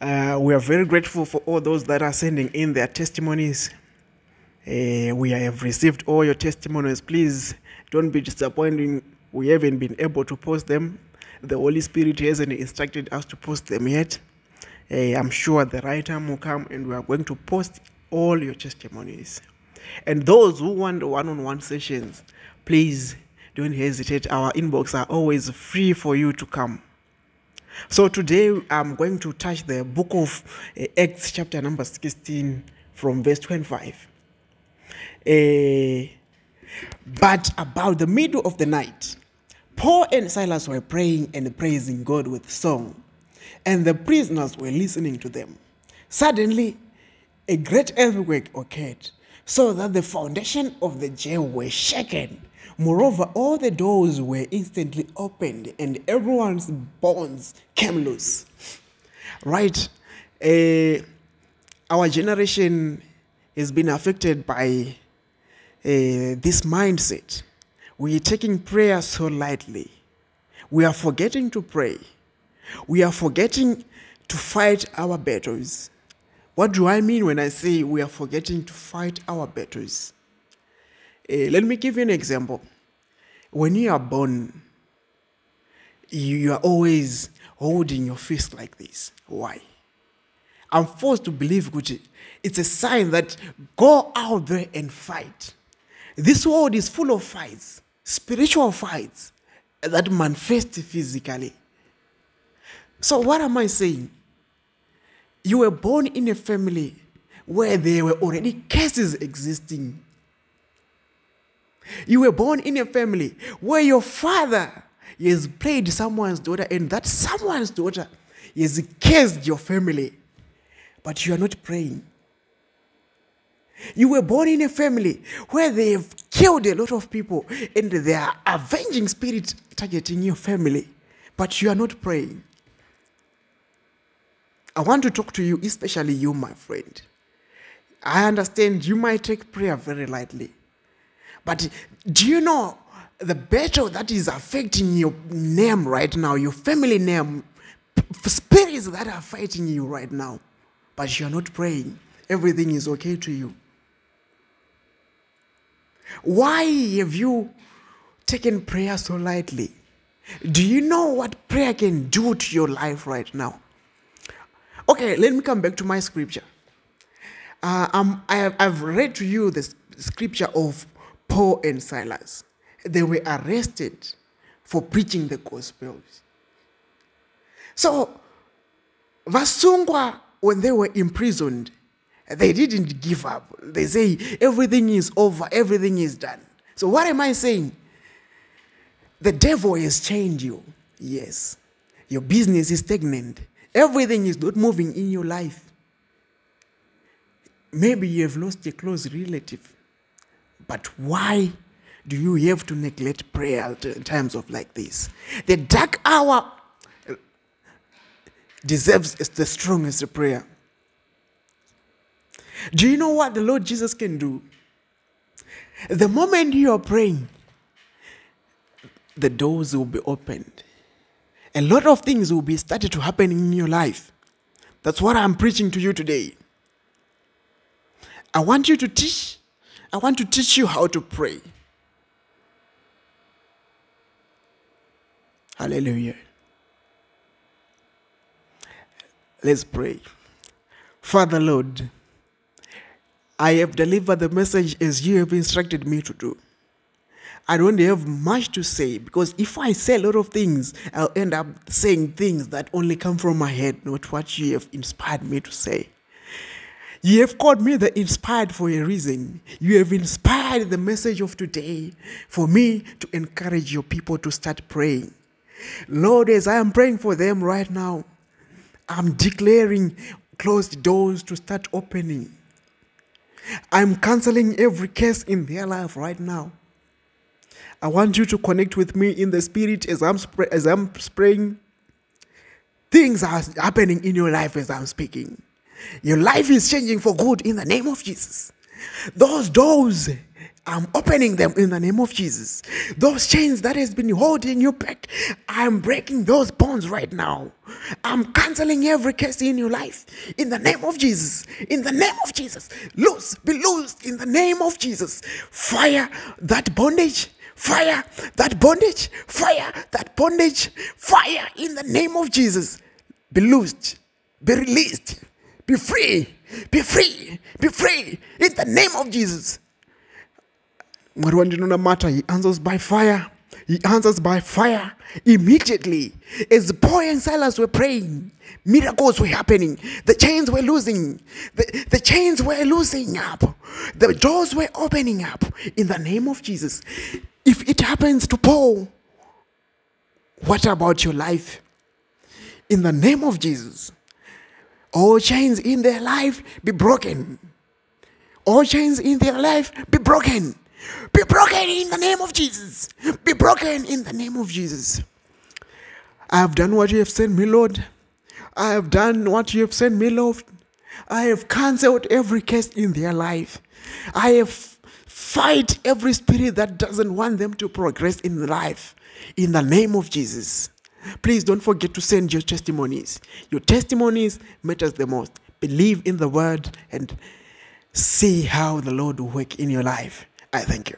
We are very grateful for all those that are sending in their testimonies. We have received all your testimonies. Please don't be disappointed. We haven't been able to post them. The Holy Spirit hasn't instructed us to post them yet. I'm sure the right time will come and we are going to post all your testimonies. And those who want one-on-one sessions, please don't hesitate. Our inbox are always free for you to come. So today I'm going to touch the book of Acts chapter number 16 from verse 25. But about the middle of the night, Paul and Silas were praying and praising God with song, and the prisoners were listening to them. Suddenly, a great earthquake occurred, so that the foundation of the jail were shaken. Moreover, all the doors were instantly opened, and everyone's bonds came loose. Right? Our generation has been affected by this mindset. We are taking prayer so lightly. We are forgetting to pray. We are forgetting to fight our battles. What do I mean when I say we are forgetting to fight our battles? Let me give you an example. When you are born, you are always holding your fist like this. Why? I'm forced to believe, Gucci, it's a sign that go out there and fight. This world is full of fights, spiritual fights that manifest physically. So what am I saying? You were born in a family where there were already curses existing. You were born in a family where your father has played someone's daughter, and that someone's daughter has cursed your family, but you are not praying. You were born in a family where they have killed a lot of people, and there are avenging spirits targeting your family, but you are not praying. I want to talk to you, especially you, my friend. I understand you might take prayer very lightly. But do you know the battle that is affecting your name right now, your family name, spirits that are fighting you right now, but you are not praying? Everything is okay to you. Why have you taken prayer so lightly? Do you know what prayer can do to your life right now? Okay, let me come back to my scripture. I've read to you the scripture of Paul and Silas. They were arrested for preaching the gospel. So, Vasungwa, when they were imprisoned, they didn't give up. They say, everything is over, everything is done. So what am I saying? The devil has chained you. Yes. Your business is stagnant. Everything is not moving in your life. Maybe you have lost a close relative. But why do you have to neglect prayer in times of like this? The dark hour deserves the strongest prayer. Do you know what the Lord Jesus can do? The moment you are praying, the doors will be opened. A lot of things will be started to happen in your life. That's what I'm preaching to you today. I want to teach you how to pray. Hallelujah. Let's pray. Father Lord, I have delivered the message as you have instructed me to do. I don't have much to say, because if I say a lot of things, I'll end up saying things that only come from my head, not what you have inspired me to say. You have called me the inspired for a reason. You have inspired the message of today for me to encourage your people to start praying. Lord, as I am praying for them right now, I'm declaring closed doors to start opening. I'm canceling every curse in their life right now. I want you to connect with me in the spirit as I'm praying. Things are happening in your life as I'm speaking. Your life is changing for good in the name of Jesus. Those doors I'm opening them in the name of Jesus. Those chains that has been holding you back, I'm breaking those bonds right now. I'm canceling every curse in your life in the name of Jesus. In the name of Jesus. Loose, be loosed in the name of Jesus. Fire that bondage. Fire that bondage. Fire that bondage. Fire in the name of Jesus. Be loosed. Be released. Be free. Be free. Be free in the name of Jesus. He answers by fire. He answers by fire immediately. As Paul and Silas were praying, miracles were happening. The chains were losing. The chains were losing up. The doors were opening up in the name of Jesus. If it happens to Paul, what about your life? In the name of Jesus, all chains in their life be broken. All chains in their life be broken. Be broken in the name of Jesus. Be broken in the name of Jesus. I have done what you have sent me, Lord. I have done what you have sent me, Lord. I have cancelled every curse in their life. I have fight every spirit that doesn't want them to progress in life. In the name of Jesus. Please don't forget to send your testimonies. Your testimonies matters the most. Believe in the word and see how the Lord will work in your life. I thank you.